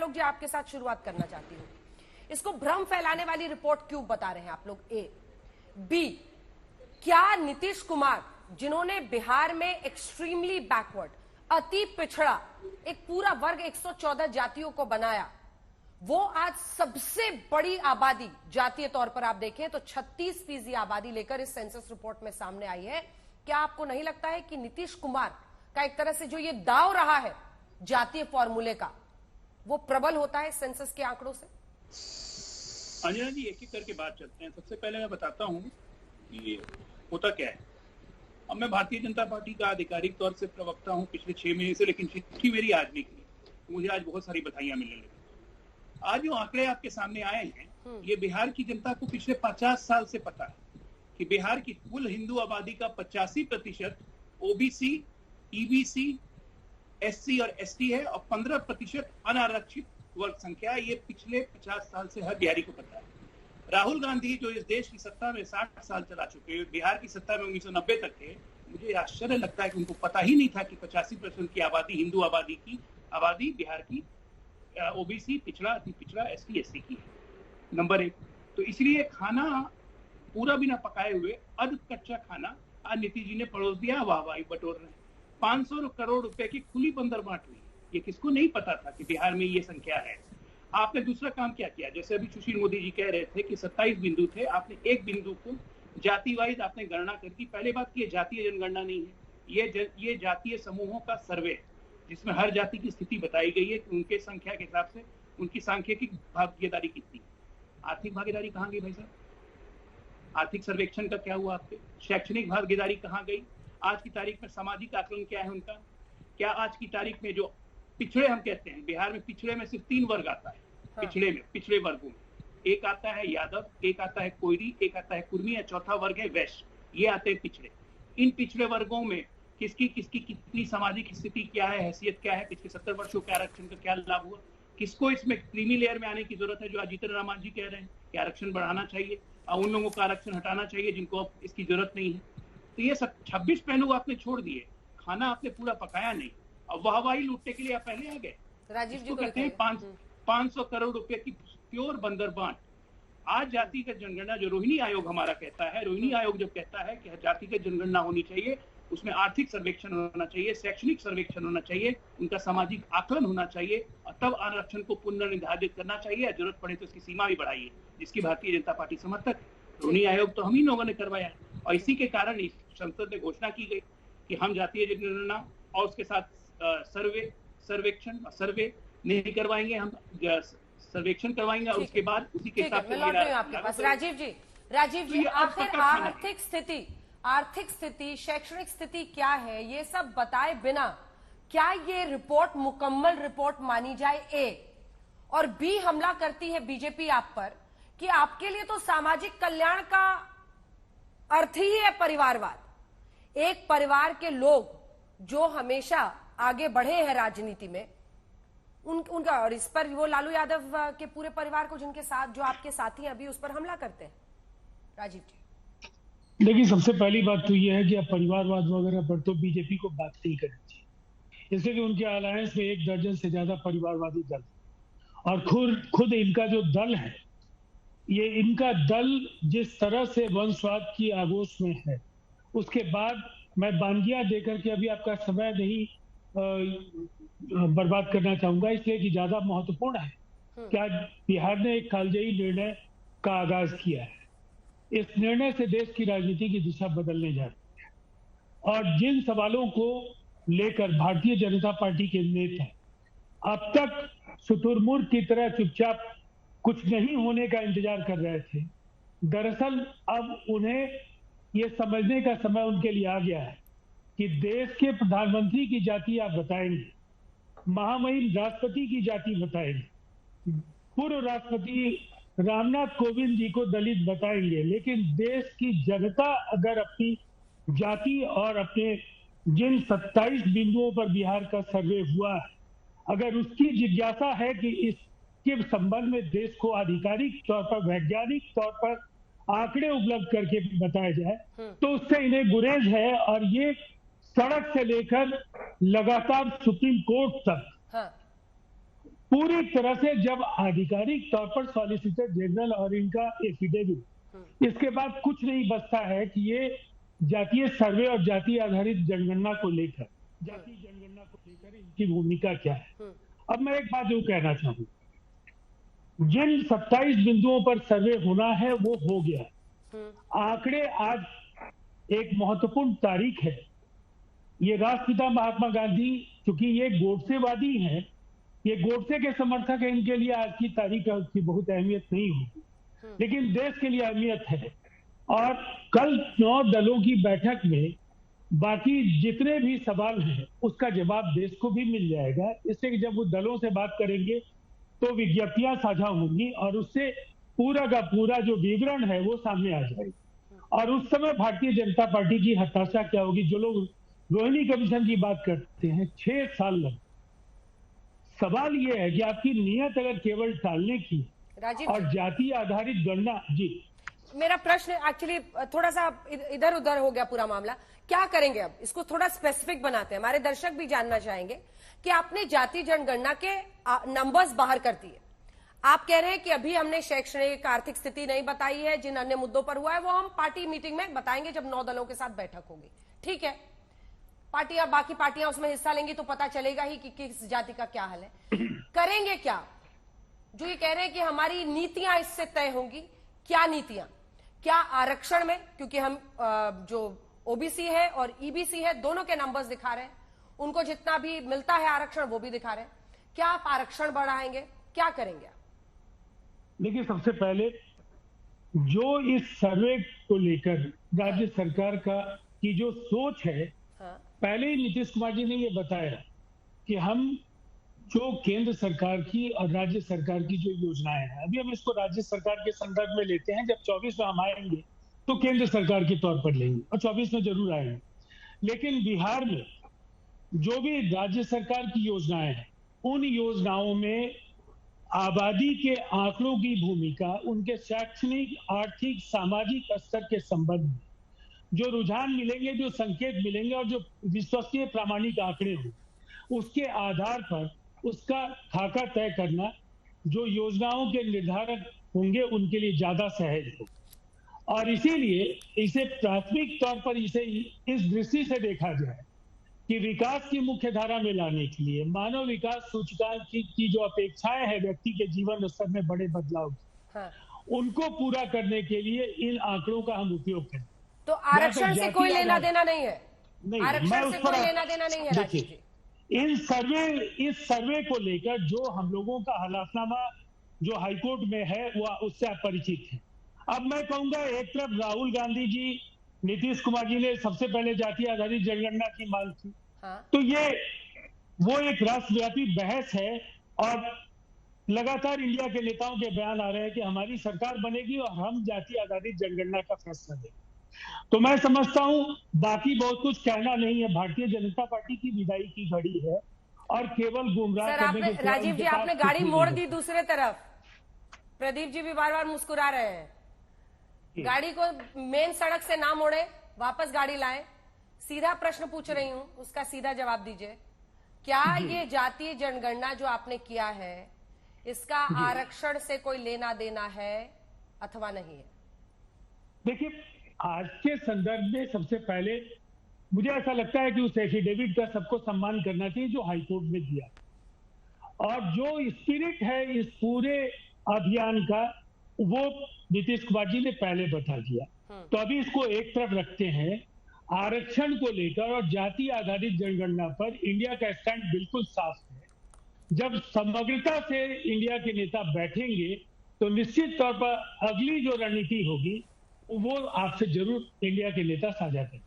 आलोक जी आपके साथ शुरुआत करना चाहती हूँ। इसको भ्रम फैलाने वाली रिपोर्ट क्यों बता रहे हैं आप लोग? ए। बी, क्या नीतीश कुमार जिन्होंने बिहार में एक्सट्रीमली बैकवर्ड, अति पिछड़ा एक पूरा वर्ग 114 जातियों को बनाया, वो आज सबसे बड़ी आबादी जातीय तौर पर आप देखें तो 36% आबादी लेकर इस सेंसस रिपोर्ट में सामने आई है। क्या आपको नहीं लगता है कि नीतीश कुमार का एक तरह से जो ये दाव रहा है जातीय फॉर्मूले का, वो प्रबल होता है सेंसस के आंकड़ों से? अंजना जी, एक एक करके बात चलते हैं। सबसे पहले मैं बताता हूं कि होता क्या है। अब मैं भारतीय जनता पार्टी का आधिकारिक तौर से प्रवक्ता हूं पिछले 6 महीने से, लेकिन चिट्ठी मेरी आज भी की, मुझे आज बहुत सारी बधाइयां मिलने लगी। आज जो आंकड़े आपके सामने आए हैं, ये बिहार की जनता को पिछले 50 साल से पता है कि बिहार की कुल हिंदू आबादी का 85% ओबीसी, ईबीसी, एससी और एसटी है और 15% अनारक्षित वर्ग संख्या। ये पिछले 50 साल से हर बिहारी को पता है। राहुल गांधी जो इस देश की सत्ता में 60 साल चला चुके, बिहार की सत्ता में 1990 तक थे, मुझे आश्चर्य लगता है कि उनको पता ही नहीं था कि 85% की आबादी, हिंदू आबादी की आबादी बिहार की ओबीसी, पिछड़ा, अति पिछड़ा, एसटी, एससी की है। नंबर 1। तो इसलिए खाना पूरा बिना पकाए हुए अर्ध कच्चा खाना आज नीतीश जी ने परोस दिया, वाहवाही बटोर रहे हैं। 500 करोड़ रुपए की खुली बंदर बांट हुई। ये किसको नहीं पता था कि बिहार में ये संख्या है। आपने दूसरा काम क्या किया, जैसे अभी सुशील मोदी जी कह रहे थे कि 27 बिंदु थे, आपने एक बिंदु को जाति वाइज आपने गणना करके, पहले बात की जातीय जनगणना नहीं है, ये जातीय समूहों का सर्वे, जिसमें हर जाति की स्थिति बताई गई है कि उनके संख्या के हिसाब से उनकी सांख्यिकी भागीदारी कितनी। आर्थिक भागीदारी कहाँ गई भाई साहब? आर्थिक सर्वेक्षण का क्या हुआ आपके? शैक्षणिक भागीदारी कहाँ गई? आज की तारीख में सामाजिक आकलन क्या है उनका? क्या आज की तारीख में जो पिछड़े हम कहते हैं, बिहार में पिछड़े में सिर्फ 3 वर्ग आता है। पिछड़े में, पिछड़े वर्गों में एक आता है यादव, एक आता है कोयरी, एक आता है कुर्मी, या चौथा वर्ग है वैश्य। ये आते हैं पिछड़े। इन पिछड़े वर्गों में किसकी कितनी सामाजिक स्थिति क्या है, हैसियत क्या है, पिछले 70 वर्षों के आरक्षण का क्या लाभ हुआ, किसको इसमें क्रीमी लेयर में आने की जरूरत है, जो आज जीतन राम जी कह रहे हैं कि आरक्षण बढ़ाना चाहिए और उन लोगों का आरक्षण हटाना चाहिए जिनको अब इसकी जरूरत नहीं है। तो ये सब 26 पहलू आपने छोड़ दिए, खाना आपने पूरा पकाया नहीं, और वाहवाही लूटने के लिए आप पहले आ गए। राजीव जी कहते हैं 500 करोड़ रुपए की प्योर बंदर बांट। आज जातिगत जनगणना जो रोहिणी आयोग हमारा कहता है, रोहिणी आयोग जब कहता है कि जातिगत जनगणना होनी चाहिए, उसमें आर्थिक सर्वेक्षण होना चाहिए, शैक्षणिक सर्वेक्षण होना चाहिए, उनका सामाजिक आकलन होना चाहिए, और तब आरक्षण को पुनर्निर्धारित करना चाहिए, जरूरत पड़े तो इसकी सीमा भी बढ़ाइए, जिसकी भारतीय जनता पार्टी समर्थक। रोहिणी आयोग तो हम ही लोगों ने करवाया, और इसी के कारण संसद में घोषणा की गई कि हम जातीय जनगणना और उसके साथ सर्वेक्षण और सर्वे नहीं करवाएंगे, हम सर्वेक्षण करवाएंगे और उसके बाद उसी के हिसाब से आपके पास। राजीव जी आखिर आर्थिक स्थिति, शैक्षणिक स्थिति क्या है, ये सब बताए बिना क्या ये रिपोर्ट मुकम्मल रिपोर्ट मानी जाए? ए। और बी, हमला करती है बीजेपी आप पर कि आपके लिए तो सामाजिक कल्याण का अर्थ ही है परिवारवाद। एक परिवार के लोग जो हमेशा आगे बढ़े हैं राजनीति में, उनका, और इस पर वो लालू यादव के पूरे परिवार को, जिनके साथ जो आपके साथी हैं अभी, उस पर हमला करते हैं। राजीव जी देखिए, सबसे पहली बात तो ये है कि अब परिवारवाद वगैरह पर तो बीजेपी को बात नहीं करनी चाहिए, इसलिए कि उनके अलायंस में 1 दर्जन से ज्यादा परिवारवादी दल, और खुद इनका जो दल है, ये इनका दल जिस तरह से वंशवाद की आगोश में है, उसके बाद मैं बानगिया देकर के अभी आपका समय नहीं बर्बाद करना चाहूंगा, इसलिए कि ज्यादा महत्वपूर्ण है कि आज बिहार ने एक कालजयी निर्णय का आगाज किया है। इस निर्णय से देश की राजनीति की दिशा बदलने जा रही है, और जिन सवालों को लेकर भारतीय जनता पार्टी के नेता अब तक शुतुरमुर्ग की तरह चुपचाप कुछ नहीं होने का इंतजार कर रहे थे, दरअसल अब उन्हें ये समझने का समय उनके लिए आ गया है कि देश के प्रधानमंत्री की जाति आप बताएंगे, महामहिम राष्ट्रपति की जाति बताएंगे, पूर्व राष्ट्रपति रामनाथ कोविंद जी को दलित बताएंगे, लेकिन देश की जनता अगर अपनी जाति और अपने जिन 27 बिंदुओं पर बिहार का सर्वे हुआ है, अगर उसकी जिज्ञासा है कि इसके संबंध में देश को आधिकारिक तौर पर, वैज्ञानिक तौर पर आंकड़े उपलब्ध करके बताया जाए, तो उससे इन्हें गुरेज है। और ये सड़क से लेकर लगातार सुप्रीम कोर्ट तक पूरी तरह से जब आधिकारिक तौर पर सॉलिसिटर जनरल और इनका एफिडेविट, इसके बाद कुछ नहीं बचता है कि ये जातीय सर्वे और जाति आधारित जनगणना को लेकर, जाति जनगणना को लेकर इनकी भूमिका क्या है। अब मैं एक बात जो कहना चाहूँ, जिन 27 बिंदुओं पर सर्वे होना है वो हो गया। आंकड़े आज एक महत्वपूर्ण तारीख है। ये राष्ट्रपिता महात्मा गांधी, क्योंकि ये गोडसेवादी हैं, ये गोडसे के समर्थक हैं, इनके लिए आज की तारीख की बहुत अहमियत नहीं होगी, लेकिन देश के लिए अहमियत है। और कल 9 दलों की बैठक में बाकी जितने भी सवाल हैं उसका जवाब देश को भी मिल जाएगा। इससे जब वो दलों से बात करेंगे तो विज्ञप्तियां साझा होंगी और उससे पूरा का पूरा जो विवरण है वो सामने आ जाएगा। और उस समय भारतीय जनता पार्टी की हताशा क्या होगी। जो लोग रोहिणी कमीशन की बात करते हैं, 6 साल लगे। सवाल ये है कि आपकी नीयत अगर केवल टालने की और जाति आधारित गणना, जी मेरा प्रश्न एक्चुअली थोड़ा सा इधर उधर हो गया पूरा मामला। क्या करेंगे अब, इसको थोड़ा स्पेसिफिक बनाते हैं, हमारे दर्शक भी जानना चाहेंगे कि आपने जाति जनगणना के नंबर्स बाहर कर दिए। आप कह रहे हैं कि अभी हमने शैक्षणिक आर्थिक स्थिति नहीं बताई है, जिन अन्य मुद्दों पर हुआ है वो हम पार्टी मीटिंग में बताएंगे जब 9 दलों के साथ बैठक होगी। ठीक है, पार्टियां, बाकी पार्टियां उसमें हिस्सा लेंगी तो पता चलेगा ही कि किस जाति का क्या हाल है। करेंगे क्या जो ये कह रहे हैं कि हमारी नीतियां इससे तय होंगी? क्या नीतियां? क्या आरक्षण में, क्योंकि हम जो ओबीसी है और ईबीसी है दोनों के नंबर्स दिखा रहे हैं, उनको जितना भी मिलता है आरक्षण वो भी दिखा रहे हैं। क्या आप आरक्षण बढ़ाएंगे? क्या करेंगे आप? देखिए, सबसे पहले जो इस सर्वे को लेकर राज्य सरकार की जो सोच है, पहले ही नीतीश कुमार जी ने ये बताया कि हम जो केंद्र सरकार की और राज्य सरकार की जो योजनाएं हैं, अभी हम इसको राज्य सरकार के संदर्भ में लेते हैं। जब 24 में हम आएंगे तो केंद्र सरकार के तौर पर लेंगे और 24 में जरूर आएंगे। लेकिन बिहार में जो भी राज्य सरकार की योजनाएं हैं, उन योजनाओं में आबादी के आंकड़ों की भूमिका, उनके शैक्षणिक, आर्थिक, सामाजिक स्तर के संबंध में जो रुझान मिलेंगे, जो संकेत मिलेंगे और जो विश्वसनीय प्रामाणिक आंकड़े हों, उसके आधार पर उसका खाका तय करना जो योजनाओं के निर्धारक होंगे उनके लिए ज्यादा सहज हो। और इसीलिए इसे प्राथमिक तौर पर इसे इस दृष्टि से देखा जाए कि विकास की मुख्य धारा में लाने के लिए मानव विकास सूचकांक की जो अपेक्षाएं हैं व्यक्ति के जीवन स्तर में बड़े बदलाव की, उनको पूरा करने के लिए इन आंकड़ों का हम उपयोग करें। तो आरक्षण से कोई लेना देना नहीं है? आरक्षण से कोई लेना देना नहीं है राजीव जी? इस सर्वे को लेकर जो हम लोगों का हलफनामा जो हाईकोर्ट में है वो उससे आप परिचित हैं। अब मैं कहूंगा, एक तरफ राहुल गांधी जी, नीतीश कुमार जी ने सबसे पहले जाति आधारित जनगणना की मांग की, तो ये वो एक राष्ट्रव्यापी बहस है और लगातार इंडिया के नेताओं के बयान आ रहे हैं कि हमारी सरकार बनेगी और हम जाति आधारित जनगणना का फैसला देंगे। तो मैं समझता हूं बाकी बहुत कुछ कहना नहीं है। भारतीय जनता पार्टी की विदाई की घड़ी है और केवल गुमराह करने के। राजीव जी, आपने गाड़ी मोड़ दी दूसरे तरफ। प्रदीप जी भी बार बार मुस्कुरा रहे हैं। गाड़ी को मेन सड़क से ना मोड़े, वापस गाड़ी लाएं। सीधा प्रश्न पूछ रही हूं, उसका सीधा जवाब दीजिए। क्या ये जातीय जनगणना जो आपने किया है, इसका आरक्षण से कोई लेना देना है अथवा नहीं है? देखिए, आज के संदर्भ में सबसे पहले मुझे ऐसा लगता है कि उस एफिडेविट का सबको सम्मान करना चाहिए जो हाईकोर्ट में दिया, और जो स्पिरिट है इस पूरे अभियान का वो नीतीश कुमार जी ने पहले बता दिया। तो अभी इसको एक तरफ रखते हैं। आरक्षण को लेकर और जाति आधारित जनगणना पर इंडिया का स्टैंड बिल्कुल साफ है। जब समग्रता से इंडिया के नेता बैठेंगे तो निश्चित तौर पर अगली जो रणनीति होगी वो आपसे जरूर इंडिया के नेता साझा करें।